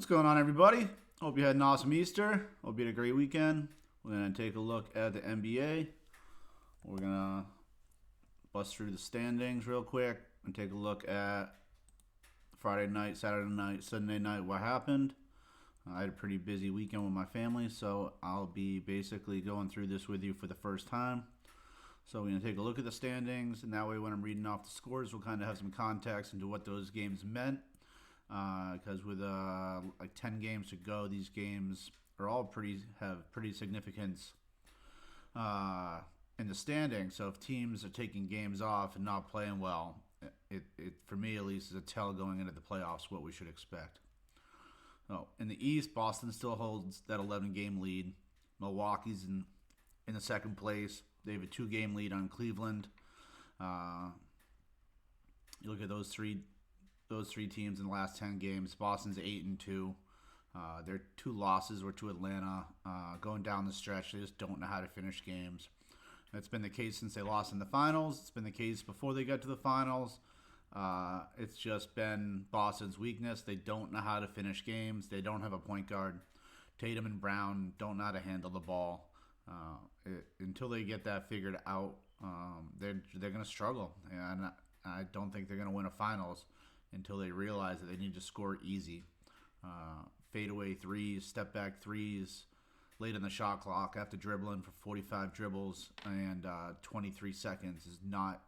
What's going on, everybody? Hope you had an awesome Easter. Hope you had a great weekend. We're going to take a look at the NBA. We're going to bust through the standings real quick and take a look at Friday night, Saturday night, Sunday night, what happened. I had a pretty busy weekend with my family, so I'll be basically going through this with you for the first time. So we're going to take a look at the standings, and that way when I'm reading off the scores, we'll kind of have some context into what those games meant. Because with like 10 games to go, these games are all have pretty significance in the standings. So if teams are taking games off and not playing well, it for me at least is a tell going into the playoffs what we should expect. So in the East, Boston still holds that 11-game lead. Milwaukee's in the second place. They have a 2-game lead on Cleveland. You look at those three teams in the last 10 games. Boston's 8-2. Their 2 losses were to Atlanta. Going down the stretch, they just don't know how to finish games. It's been the case since they lost in the finals. It's been the case before they got to the finals. It's just been Boston's weakness. They don't know how to finish games. They don't have a point guard. Tatum and Brown don't know how to handle the ball. Until they get that figured out, they're going to struggle. And I don't think they're going to win a finals until they realize that they need to score easy. Fadeaway threes, step back threes, late in the shot clock after dribbling for 45 dribbles and 23 seconds is not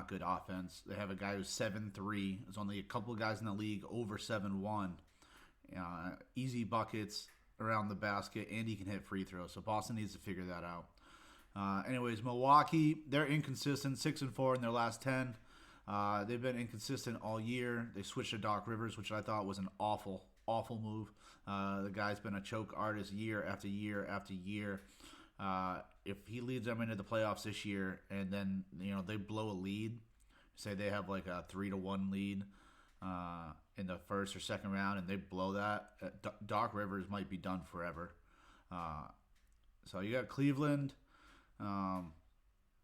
good offense. They have a guy who's 7'3". There's only a couple of guys in the league over 7'1". Easy buckets around the basket, and he can hit free throws. So Boston needs to figure that out. Anyways, Milwaukee, they're inconsistent, 6-4 in their last 10. They've been inconsistent all year. They switched to Doc Rivers, which I thought was an awful move. The guy's been a choke artist year after year after year. If he leads them into the playoffs this year, and then they blow a lead, say they have like a 3-1 lead in the first or second round, and they blow that, Doc Rivers might be done forever. So you got Cleveland.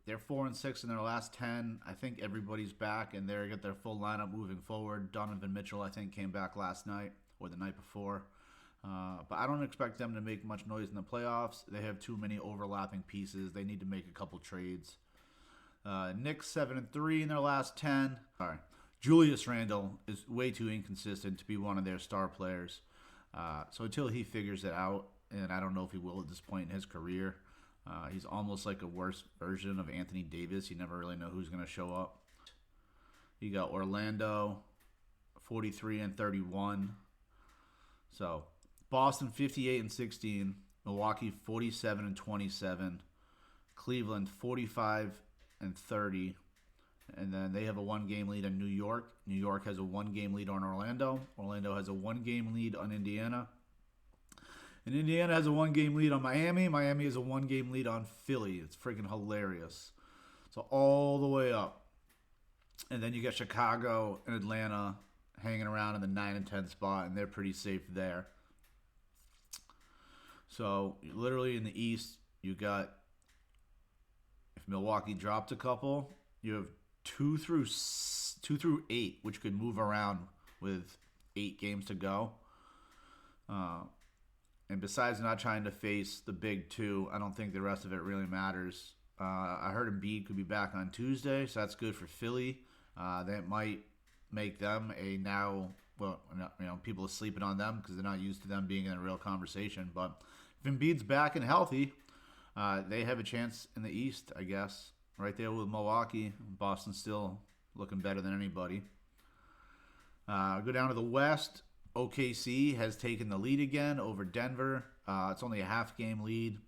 They're 4-6 in their last 10. I think everybody's back, and they got their full lineup moving forward. Donovan Mitchell, I think, came back last night or the night before. But I don't expect them to make much noise in the playoffs. They have too many overlapping pieces. They need to make a couple trades. Knicks 7-3 in their last 10. Sorry. Julius Randle is way too inconsistent to be one of their star players. So until he figures it out, and I don't know if he will at this point in his career, he's almost like a worse version of Anthony Davis. You never really know who's going to show up. You got Orlando, 43-31. So Boston 58-16. Milwaukee 47-27. Cleveland 45-30. And then they have a 1-game lead on New York. New York has a 1-game lead on Orlando. Orlando has a 1-game lead on Indiana. And Indiana has a 1-game lead on Miami. Miami has a 1-game lead on Philly. It's freaking hilarious. So all the way up. And then you got Chicago and Atlanta hanging around in the 9 and 10 spot, and they're pretty safe there. So literally in the East, you got, if Milwaukee dropped a couple, you have 2 through 8, which could move around with 8 games to go. And besides not trying to face the big 2, I don't think the rest of it really matters. I heard Embiid could be back on Tuesday, so that's good for Philly. That might make them people are sleeping on them because they're not used to them being in a real conversation. But if Embiid's back and healthy, they have a chance in the East, I guess. Right there with Milwaukee. Boston's still looking better than anybody. Go down to the West. OKC has taken the lead again over Denver. It's only a half-game lead.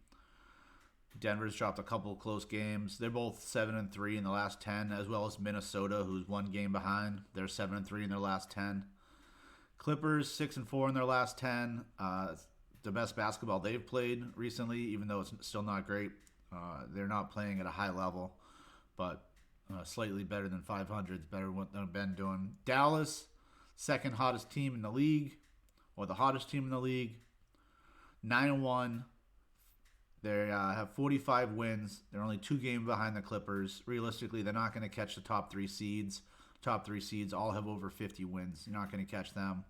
Denver's dropped a couple of close games. They're both 7-3 in the last 10, as well as Minnesota, who's 1 game behind. They're 7-3 in their last 10. Clippers 6-4 in their last 10. The best basketball they've played recently, even though it's still not great. They're not playing at a high level, but slightly better than 500. It's better than what they've been doing. Dallas, second hottest team in the league, or the hottest team in the league, 9-1. They have 45 wins. They're only 2 games behind the Clippers. Realistically, they're not going to catch the top 3 seeds. Top 3 seeds all have over 50 wins. You're not going to catch them.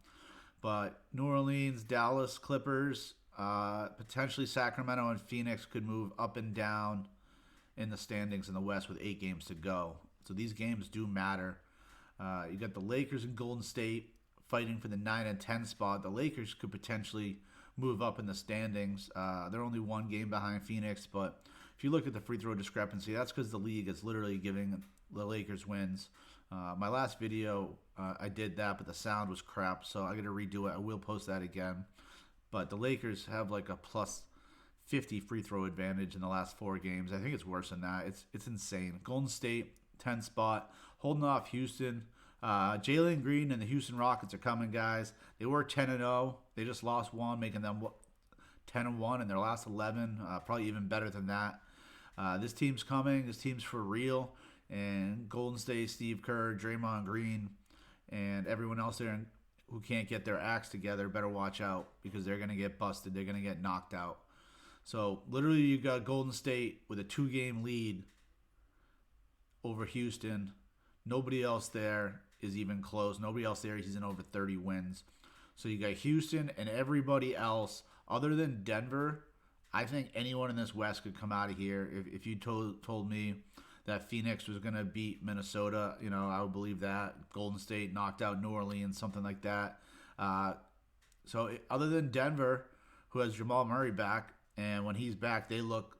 But New Orleans, Dallas, Clippers, potentially Sacramento and Phoenix could move up and down in the standings in the West with 8 games to go. So these games do matter. You got the Lakers and Golden State fighting for the 9 and 10 spot. The Lakers could potentially move up in the standings. They're only 1 game behind Phoenix, but if you look at the free throw discrepancy, that's because the league is literally giving the Lakers wins. My last video, I did that, but the sound was crap, so I got to redo it. I will post that again. But the Lakers have like a plus 50 free throw advantage in the last 4 games. I think it's worse than that. It's insane. Golden State, 10 spot, holding off Houston. Jalen Green and the Houston Rockets are coming, guys. They were 10-0. They just lost 1, making them 10-1 in their last 11. Probably even better than that. This team's coming. This team's for real. And Golden State, Steve Kerr, Draymond Green, and everyone else there who can't get their acts together better watch out because they're going to get busted. They're going to get knocked out. So literally you got Golden State with a 2-game lead over Houston. Nobody else there is even close. Nobody else there is in over 30 wins. So you got Houston and everybody else other than Denver. I think anyone in this West could come out of here. If you told me that Phoenix was going to beat Minnesota, I would believe that. Golden State knocked out New Orleans, something like that. Other than Denver, who has Jamal Murray back, and when he's back, they look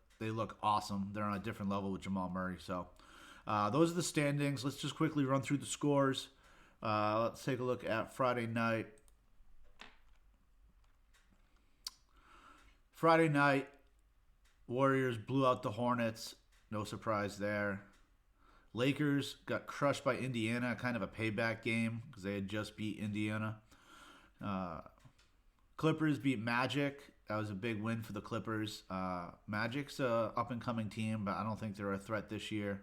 awesome. They're on a different level with Jamal Murray. So those are the standings. Let's just quickly run through the scores. Let's take a look at Friday night. Friday night, Warriors blew out the Hornets. No surprise there. Lakers got crushed by Indiana, kind of a payback game because they had just beat Indiana. Clippers beat Magic. That was a big win for the Clippers. Magic's a up-and-coming team, but I don't think they're a threat this year.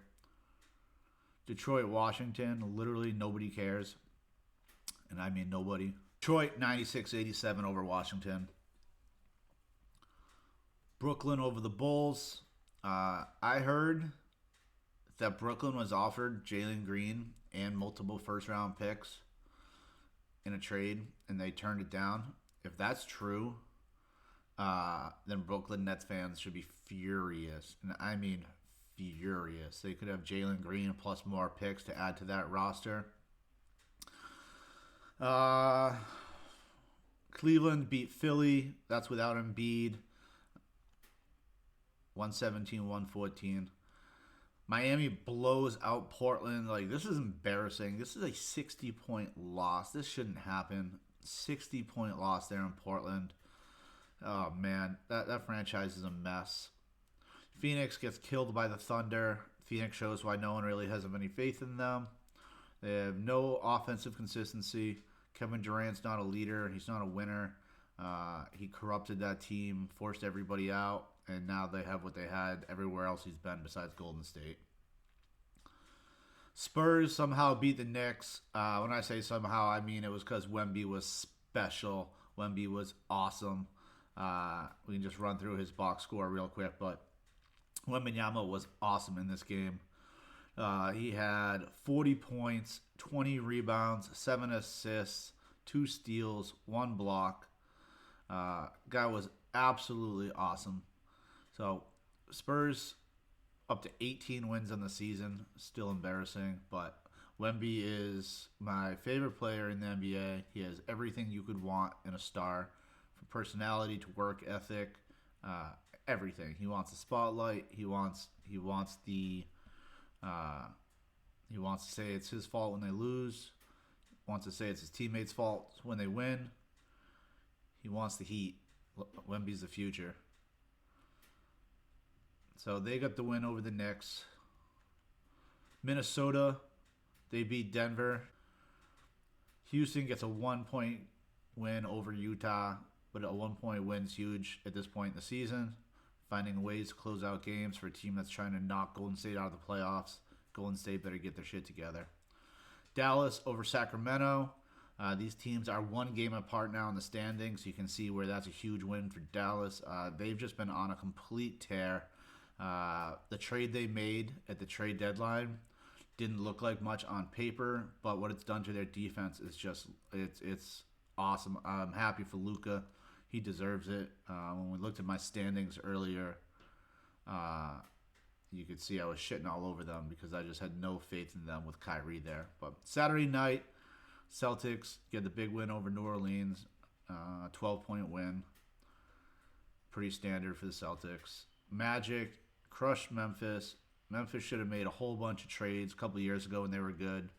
Detroit, Washington, literally nobody cares. And I mean nobody. Detroit, 96-87 over Washington. Brooklyn over the Bulls. I heard that Brooklyn was offered Jalen Green and multiple first-round picks in a trade, and they turned it down. If that's true, then Brooklyn Nets fans should be furious. And I mean furious. They could have Jalen Green plus more picks to add to that roster. Cleveland beat Philly. That's without Embiid. 117-114. Miami blows out Portland. This is embarrassing. This is a 60-point loss. This shouldn't happen. 60-point loss there in Portland. Oh, man. That franchise is a mess. Phoenix gets killed by the Thunder. Phoenix shows why no one really has any faith in them. They have no offensive consistency. Kevin Durant's not a leader. He's not a winner. He corrupted that team, forced everybody out. And now they have what they had everywhere else he's been besides Golden State. Spurs somehow beat the Knicks. When I say somehow, I mean it was because Wemby was special. Wemby was awesome. We can just run through his box score real quick. But Wembanyama was awesome in this game. He had 40 points, 20 rebounds, 7 assists, 2 steals, 1 block. Guy was absolutely awesome. So, Spurs up to 18 wins on the season. Still embarrassing, but Wemby is my favorite player in the NBA. He has everything you could want in a star, from personality to work ethic, everything. He wants the spotlight. He wants to say it's his fault when they lose. He wants to say it's his teammates' fault when they win. He wants the heat. Wemby's the future. So they got the win over the Knicks. Minnesota, they beat Denver. Houston gets a 1-point win over Utah, but a 1-point win's huge at this point in the season. Finding ways to close out games for a team that's trying to knock Golden State out of the playoffs. Golden State better get their shit together. Dallas over Sacramento. These teams are 1 game apart now in the standings. You can see where that's a huge win for Dallas. They've just been on a complete tear. The trade they made at the trade deadline didn't look like much on paper, but what it's done to their defense is just it's awesome. I'm happy for Luka. He deserves it. When we looked at my standings earlier, uh, you could see I was shitting all over them because I just had no faith in them with Kyrie there. But Saturday night, Celtics get the big win over New Orleans, 12-point win. Pretty standard for the Celtics. Magic crushed Memphis. Memphis should have made a whole bunch of trades a couple of years ago when they were good.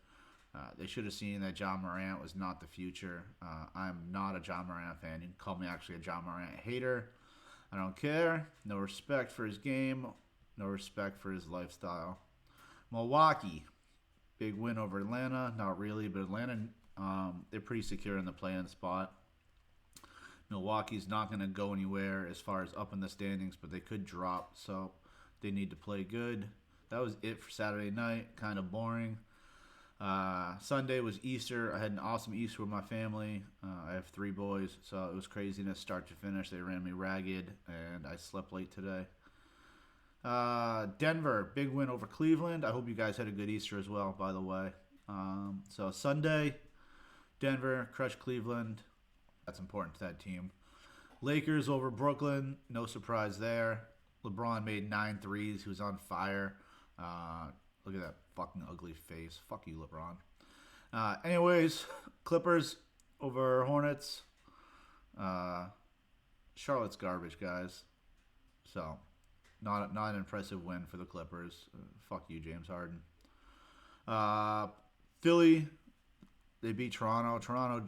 They should have seen that John Morant was not the future. I'm not a John Morant fan. You can call me actually a John Morant hater. I don't care. No respect for his game. No respect for his lifestyle. Milwaukee, big win over Atlanta. Not really, but Atlanta, they're pretty secure in the play-in spot. Milwaukee's not going to go anywhere as far as up in the standings, but they could drop, so they need to play good. That was it for Saturday night. Kind of boring. Sunday was Easter. I had an awesome Easter with my family. I have 3 boys, so it was craziness start to finish. They ran me ragged, and I slept late today. Denver, big win over Cleveland. I hope you guys had a good Easter as well, by the way. So Sunday, Denver crushed Cleveland. That's important to that team. Lakers over Brooklyn. No surprise there. LeBron made 9 threes. He was on fire. Look at that fucking ugly face. Fuck you, LeBron. Anyways, Clippers over Hornets. Charlotte's garbage, guys. So, not an impressive win for the Clippers. Fuck you, James Harden. Philly, they beat Toronto. Toronto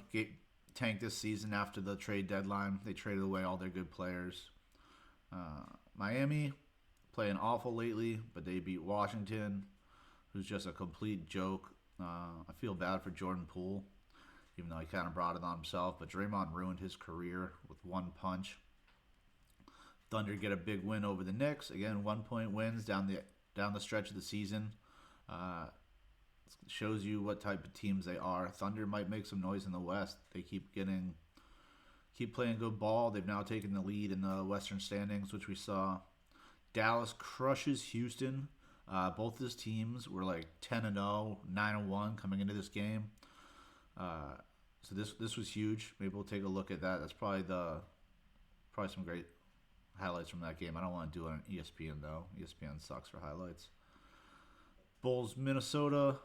tanked this season after the trade deadline. They traded away all their good players. Miami, playing awful lately, but they beat Washington, who's just a complete joke. I feel bad for Jordan Poole, even though he kind of brought it on himself. But Draymond ruined his career with one punch. Thunder get a big win over the Knicks. Again, 1-point wins down the stretch of the season. Shows you what type of teams they are. Thunder might make some noise in the West. They keep playing good ball. They've now taken the lead in the Western standings, which we saw. Dallas crushes Houston. Both his teams were like 10-0, 9-1 coming into this game. So this was huge. Maybe we'll take a look at that. That's probably some great highlights from that game. I don't want to do it on ESPN though. ESPN sucks for highlights. Bulls Minnesota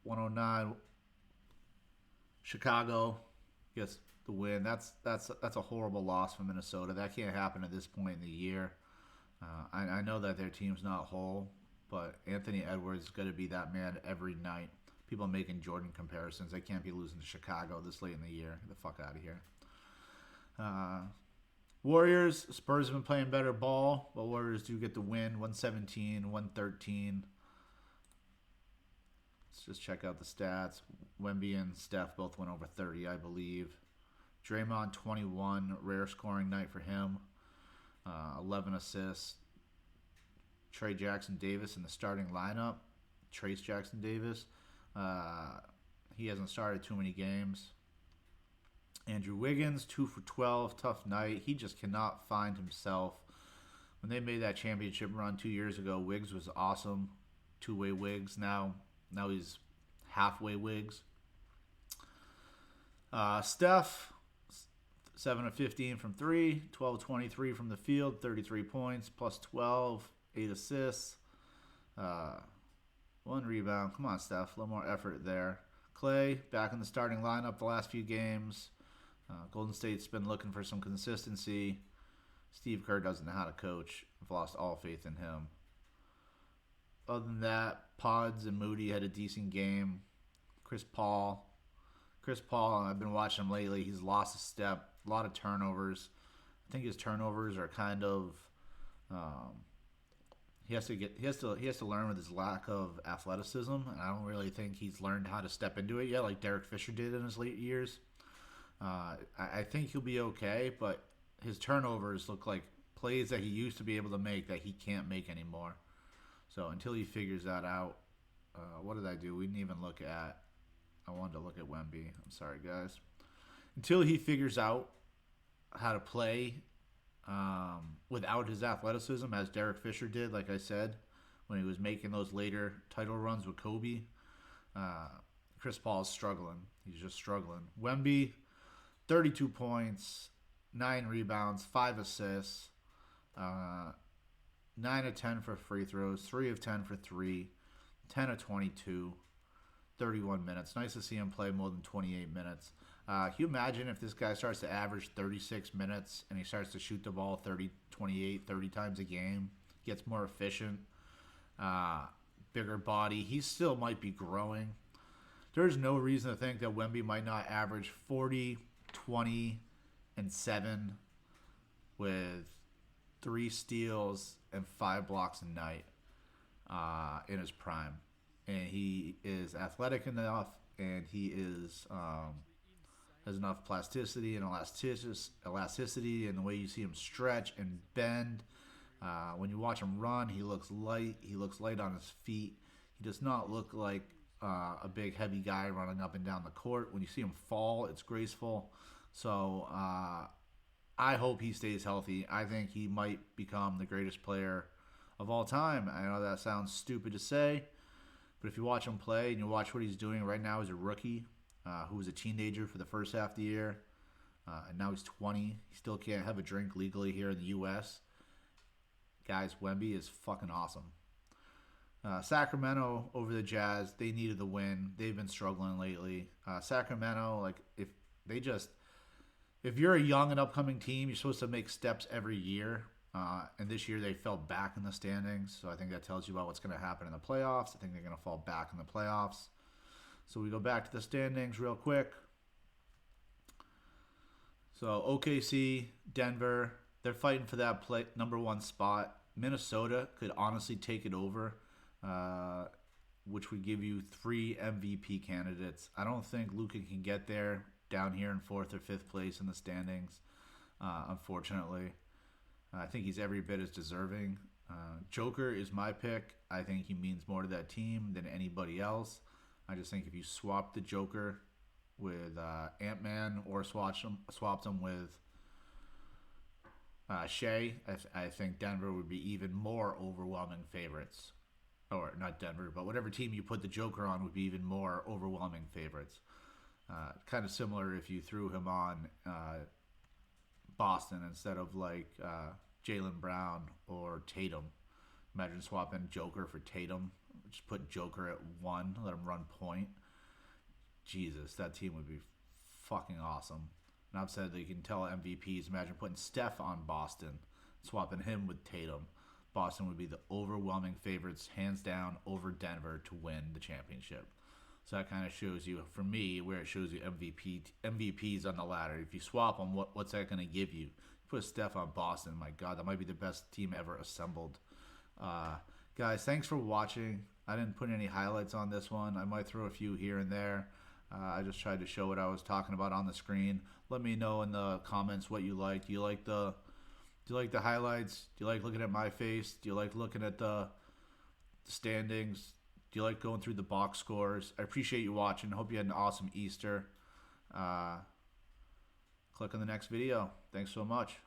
109. Chicago gets the win. That's a horrible loss for Minnesota. That can't happen at this point in the year. I know that their team's not whole, but Anthony Edwards is going to be that man every night. People are making Jordan comparisons. They can't be losing to Chicago this late in the year. Get the fuck out of here. Warriors, Spurs have been playing better ball, but Warriors do get the win, 117, 113. Let's just check out the stats. Wemby and Steph both went over 30, I believe. Draymond, 21, rare scoring night for him. 11 assists. Trey Jackson-Davis in the starting lineup. Trace Jackson-Davis. He hasn't started too many games. Andrew Wiggins, 2 for 12. Tough night. He just cannot find himself. When they made that championship run 2 years ago, Wiggs was awesome. Two-way Wiggs. Now he's halfway Wiggs. Steph, 7 of 15 from 3. 12 of 23 from the field. 33 points. Plus 12. 8 assists. 1 rebound. Come on, Steph. A little more effort there. Clay, back in the starting lineup the last few games. Golden State's been looking for some consistency. Steve Kerr doesn't know how to coach. I've lost all faith in him. Other than that, Pods and Moody had a decent game. Chris Paul, I've been watching him lately. He's lost a step. A lot of turnovers. I think his turnovers are kind of... He has to learn with his lack of athleticism, and I don't really think he's learned how to step into it yet, like Derek Fisher did in his late years. I think he'll be okay, but his turnovers look like plays that he used to be able to make that he can't make anymore. So until he figures that out, what did I do? We didn't even look at. I wanted to look at Wemby. I'm sorry, guys. Until he figures out how to play without his athleticism, as Derek Fisher did, like I said, when he was making those later title runs with Kobe. Chris Paul is struggling. He's just struggling. Wemby, 32 points, 9 rebounds, 5 assists, 9 of 10 for free throws, 3 of 10 for 3, 10 of 22, 31 minutes. Nice to see him play more than 28 minutes. Can you imagine if this guy starts to average 36 minutes and he starts to shoot the ball 30, 28, 30 times a game, gets more efficient, bigger body. He still might be growing. There's no reason to think that Wemby might not average 40, 20, and 7 with 3 steals and 5 blocks a night in his prime. And he is athletic enough, and he is has enough plasticity and elasticity, and the way you see him stretch and bend. When you watch him run, he looks light. He looks light on his feet. He does not look like a big, heavy guy running up and down the court. When you see him fall, it's graceful. So I hope he stays healthy. I think he might become the greatest player of all time. I know that sounds stupid to say, but if you watch him play and you watch what he's doing right now as a rookie, who was a teenager for the first half of the year, and now he's 20. He still can't have a drink legally here in the U.S. Guys, Wemby is fucking awesome. Sacramento over the Jazz, they needed the win. They've been struggling lately. Sacramento, like if you're a young and upcoming team, you're supposed to make steps every year. And this year they fell back in the standings, so I think that tells you about what's going to happen in the playoffs. I think they're going to fall back in the playoffs. So we go back to the standings real quick. So OKC, Denver, they're fighting for that number 1 spot. Minnesota could honestly take it over, which would give you 3 MVP candidates. I don't think Luka can get there down here in 4th or 5th place in the standings, unfortunately. I think he's every bit as deserving. Joker is my pick. I think he means more to that team than anybody else. I just think if you swap the Joker with Ant-Man or swapped him with Shea, I think Denver would be even more overwhelming favorites. Or not Denver, but whatever team you put the Joker on would be even more overwhelming favorites. Kind of similar if you threw him on Boston instead of like Jaylen Brown or Tatum. Imagine swapping Joker for Tatum. Just put Joker at 1, let him run point. Jesus, that team would be fucking awesome. And I've said that you can tell MVPs. Imagine putting Steph on Boston, swapping him with Tatum. Boston would be the overwhelming favorites, hands down, over Denver to win the championship. So that kind of shows you, for me, where it shows you MVPs on the ladder. If you swap them, what's that going to give you? Put Steph on Boston. My God, that might be the best team ever assembled. Guys, thanks for watching. I didn't put any highlights on this one. I might throw a few here and there. I just tried to show what I was talking about on the screen. Let me know in the comments what you like. Do you like the highlights? Do you like looking at my face? Do you like looking at the standings? Do you like going through the box scores? I appreciate you watching. Hope you had an awesome Easter. Click on the next video. Thanks so much.